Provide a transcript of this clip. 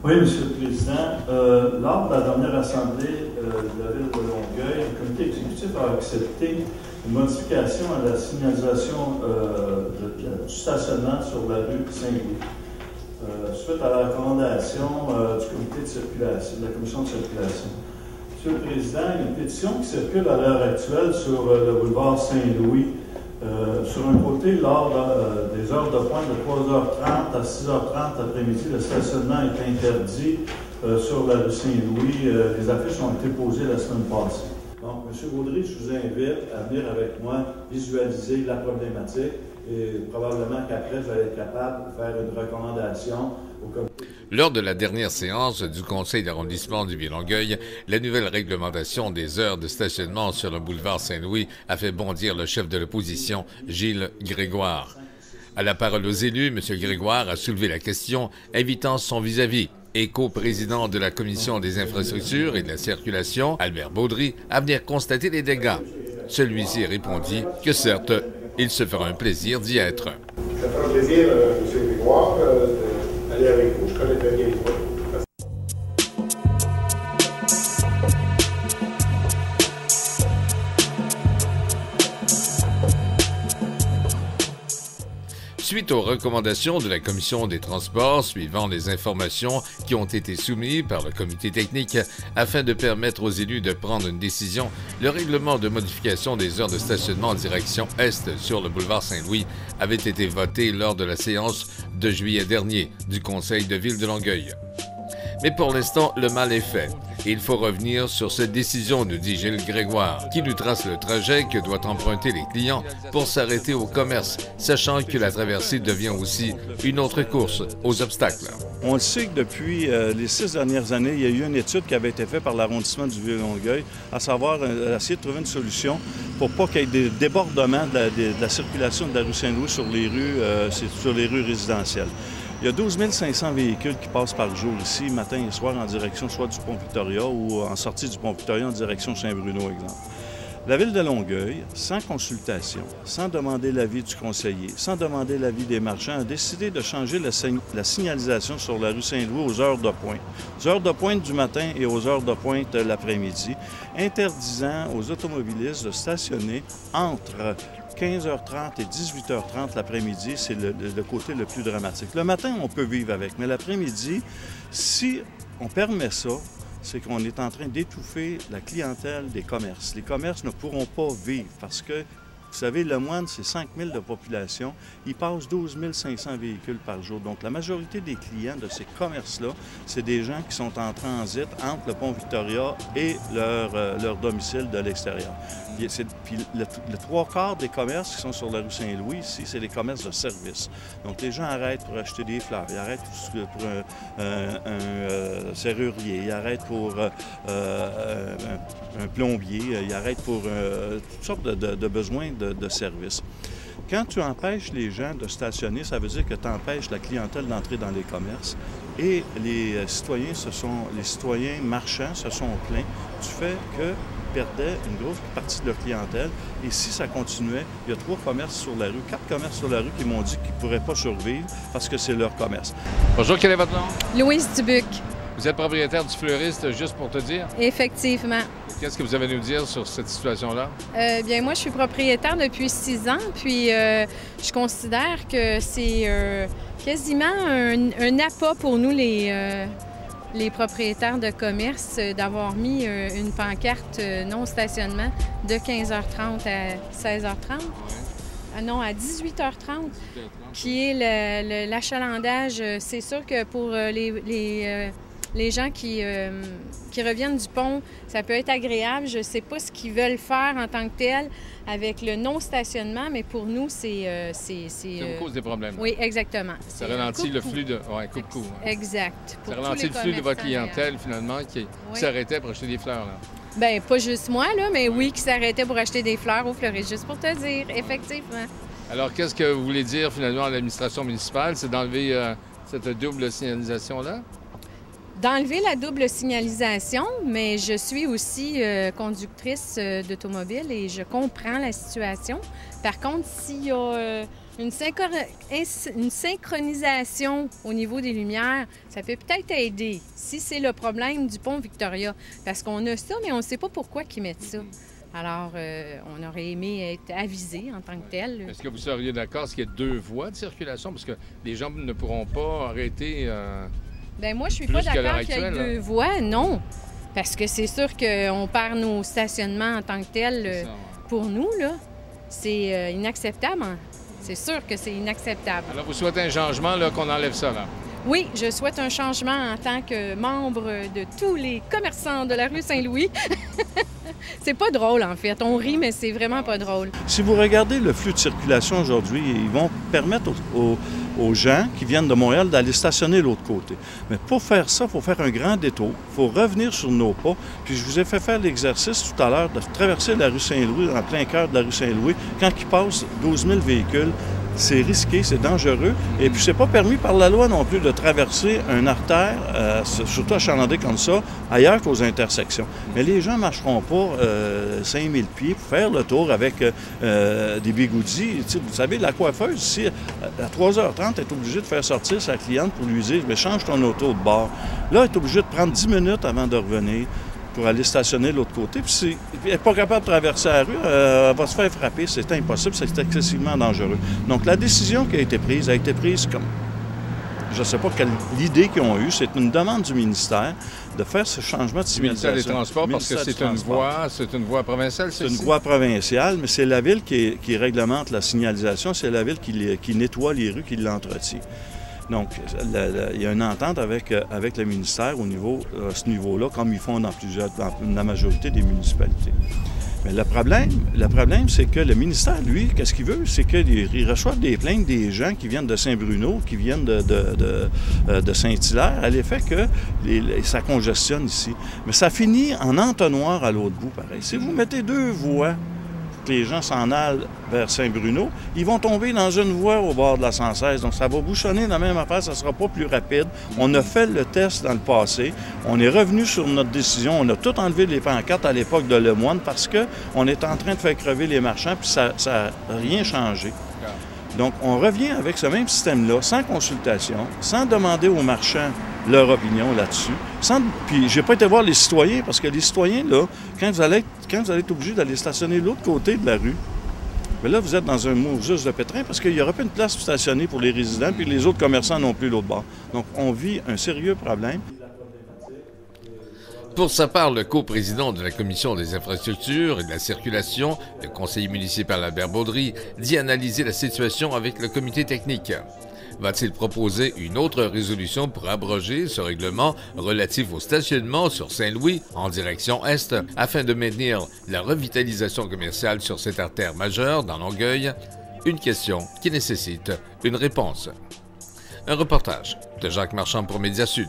Oui, M. le Président. Lors de la dernière assemblée de la Ville de Longueuil, le comité exécutif a accepté une modification à la signalisation du stationnement sur la rue Saint-Louis. Suite à la recommandation du comité de circulation, de la commission de circulation. Monsieur le Président, il y a une pétition qui circule à l'heure actuelle sur le boulevard Saint-Louis. Sur un côté, lors des heures de pointe de 3h30 à 6h30 l'après-midi, le stationnement est interdit sur la rue Saint-Louis. Les affiches ont été posées la semaine passée. Donc, M. Gaudry, je vous invite à venir avec moi visualiser la problématique et probablement qu'après, je vais être capable de faire une recommandation au comité. Lors de la dernière séance du conseil d'arrondissement du Vieux-Longueuil, la nouvelle réglementation des heures de stationnement sur le boulevard Saint-Louis a fait bondir le chef de l'opposition, Gilles Grégoire. À la parole aux élus, M. Grégoire a soulevé la question, invitant son vis-à-vis et co-président de la Commission des infrastructures et de la circulation, Albert Baudry, à venir constater les dégâts. Celui-ci répondit que certes, il se fera un plaisir d'y être. Ça fera plaisir, M. Grégoire, d'aller avec vous. Je connais très bien les points. Suite aux recommandations de la Commission des transports suivant les informations qui ont été soumises par le comité technique afin de permettre aux élus de prendre une décision, le règlement de modification des heures de stationnement en direction est sur le boulevard Saint-Louis avait été voté lors de la séance de juillet dernier du Conseil de ville de Longueuil. Mais pour l'instant, le mal est fait. Et il faut revenir sur cette décision, nous dit Gilles Grégoire, qui nous trace le trajet que doivent emprunter les clients pour s'arrêter au commerce, sachant que la traversée devient aussi une autre course aux obstacles. On le sait que depuis les 6 dernières années, il y a eu une étude qui avait été faite par l'arrondissement du Vieux-Longueuil, à savoir essayer de trouver une solution pour pas qu'il y ait des débordements de la circulation de la rue Saint-Louis sur les rues résidentielles. Il y a 12 500 véhicules qui passent par jour ici, matin et soir, en direction soit du Pont-Victoria ou en sortie du Pont-Victoria en direction Saint-Bruno, exemple. La Ville de Longueuil, sans consultation, sans demander l'avis du conseiller, sans demander l'avis des marchands, a décidé de changer la signalisation sur la rue Saint-Louis aux heures de pointe. Aux heures de pointe du matin et aux heures de pointe l'après-midi, interdisant aux automobilistes de stationner entre 15h30 et 18h30 l'après-midi, c'est le côté le plus dramatique. Le matin, on peut vivre avec, mais l'après-midi, si on permet ça, c'est qu'on est en train d'étouffer la clientèle des commerces. Les commerces ne pourront pas vivre parce que, vous savez, Le Moine, c'est 5 000 de population. Il passe 12 500 véhicules par jour. Donc, la majorité des clients de ces commerces-là, c'est des gens qui sont en transit entre le Pont-Victoria et leur domicile de l'extérieur. Puis le 3/4 des commerces qui sont sur la rue Saint-Louis, ici, c'est des commerces de service. Donc, les gens arrêtent pour acheter des fleurs, ils arrêtent pour un serrurier, ils arrêtent pour un plombier, ils arrêtent pour toutes sortes de besoins de services. Quand tu empêches les gens de stationner, ça veut dire que tu empêches la clientèle d'entrer dans les commerces et les citoyens marchands se sont plaints du fait que perdaient une grosse partie de leur clientèle. Et si ça continuait, il y a 3 commerces sur la rue, 4 commerces sur la rue qui m'ont dit qu'ils ne pourraient pas survivre parce que c'est leur commerce. Bonjour, quel est votre nom? Louise Dubuc. Vous êtes propriétaire du fleuriste, juste pour te dire? Effectivement. Qu'est-ce que vous avez à nous dire sur cette situation-là? Bien, moi, je suis propriétaire depuis 6 ans, puis je considère que c'est quasiment un appât pour nous, les propriétaires de commerce, d'avoir mis une pancarte non-stationnement de 15h30 à 16h30. Non, à 18h30, qui est l'achalandage. C'est sûr que pour les gens qui reviennent du pont, ça peut être agréable. Je ne sais pas ce qu'ils veulent faire en tant que tel avec le non-stationnement, mais pour nous, c'est... Ça vous cause des problèmes. Oui, exactement. Ça ralentit le flux de... Oui, coupe-cou. Exact. Ça ralentit le flux de votre clientèle, finalement, qui s'arrêtait pour acheter des fleurs, là. Bien, pas juste moi, là, mais oui, qui s'arrêtait pour acheter des fleurs au fleuriste, juste pour te dire, effectivement. Alors, qu'est-ce que vous voulez dire, finalement, à l'administration municipale? C'est d'enlever cette double signalisation-là? D'enlever la double signalisation, mais je suis aussi conductrice d'automobile et je comprends la situation. Par contre, s'il y a Une synchronisation au niveau des lumières, ça peut peut-être aider si c'est le problème du pont Victoria. Parce qu'on a ça, mais on ne sait pas pourquoi ils mettent ça. Alors, on aurait aimé être avisé en tant que tel. Est-ce que vous seriez d'accord qu'il y ait 2 voies de circulation? Parce que les gens ne pourront pas arrêter... Bien, moi, je suis pas d'accord qu'il y ait 2 voies, non. Parce que c'est sûr qu'on perd nos stationnements en tant que tel. Pour nous, là, c'est inacceptable. C'est sûr que c'est inacceptable. Alors, vous souhaitez un changement, là, qu'on enlève ça, là? Oui, je souhaite un changement en tant que membre de tous les commerçants de la rue Saint-Louis. C'est pas drôle, en fait. On rit, mais c'est vraiment pas drôle. Si vous regardez le flux de circulation aujourd'hui, ils vont permettre aux gens qui viennent de Montréal d'aller stationner de l'autre côté. Mais pour faire ça, il faut faire un grand détour. Il faut revenir sur nos pas. Puis je vous ai fait faire l'exercice tout à l'heure de traverser la rue Saint-Louis, en plein cœur de la rue Saint-Louis. Quand il passe 12 000 véhicules, c'est risqué, c'est dangereux. Et puis, c'est pas permis par la loi non plus de traverser une artère, surtout à Chalandé comme ça, ailleurs qu'aux intersections. Mais les gens ne marcheront pas 5000 pieds pour faire le tour avec des bigoudis. Vous savez, la coiffeuse, ici, à 3h30, est obligée de faire sortir sa cliente pour lui dire « Mais change ton auto de bord ». Là, elle est obligée de prendre 10 minutes avant de revenir pour aller stationner de l'autre côté. Puis elle n'est pas capable de traverser la rue, elle va se faire frapper. C'est impossible, c'est excessivement dangereux. Donc, la décision qui a été prise comme... Je ne sais pas quelle l'idée qu'ils ont eue. C'est une demande du ministère de faire ce changement de civilisation. Le ministère des Transports, parce que c'est une voie provinciale, c'est une voie provinciale, mais c'est la Ville qui réglemente la signalisation. C'est la Ville qui nettoie les rues, qui l'entretient. Donc, il y a une entente avec le ministère à ce niveau-là, comme ils font dans la majorité des municipalités. Mais le problème, c'est que le ministère, lui, qu'est-ce qu'il veut? C'est qu'il reçoive des plaintes des gens qui viennent de Saint-Bruno, qui viennent de Saint-Hilaire, à l'effet que ça congestionne ici. Mais ça finit en entonnoir à l'autre bout, pareil. Si vous mettez 2 voies, que les gens s'en allent vers Saint-Bruno, ils vont tomber dans une voie au bord de la 116. Donc, ça va bouchonner la même affaire, ça ne sera pas plus rapide. On a fait le test dans le passé. On est revenu sur notre décision. On a tout enlevé les pancartes à l'époque de Lemoine parce qu'on est en train de faire crever les marchands, puis ça n'a rien changé. Donc, on revient avec ce même système-là, sans consultation, sans demander aux marchands leur opinion là-dessus. Puis, je n'ai pas été voir les citoyens, parce que les citoyens, là, quand vous allez être obligés d'aller stationner de l'autre côté de la rue, bien là, vous êtes dans un Moses de pétrin, parce qu'il n'y aura pas une place pour stationner pour les résidents, puis les autres commerçants non plus l'autre bord. Donc, on vit un sérieux problème. Pour sa part, le coprésident de la Commission des infrastructures et de la circulation, le conseiller municipal Albert Baudry, dit analyser la situation avec le comité technique. Va-t-il proposer une autre résolution pour abroger ce règlement relatif au stationnement sur Saint-Louis en direction est afin de maintenir la revitalisation commerciale sur cette artère majeure dans Longueuil? Une question qui nécessite une réponse. Un reportage de Jacques Marchand pour Média Sud.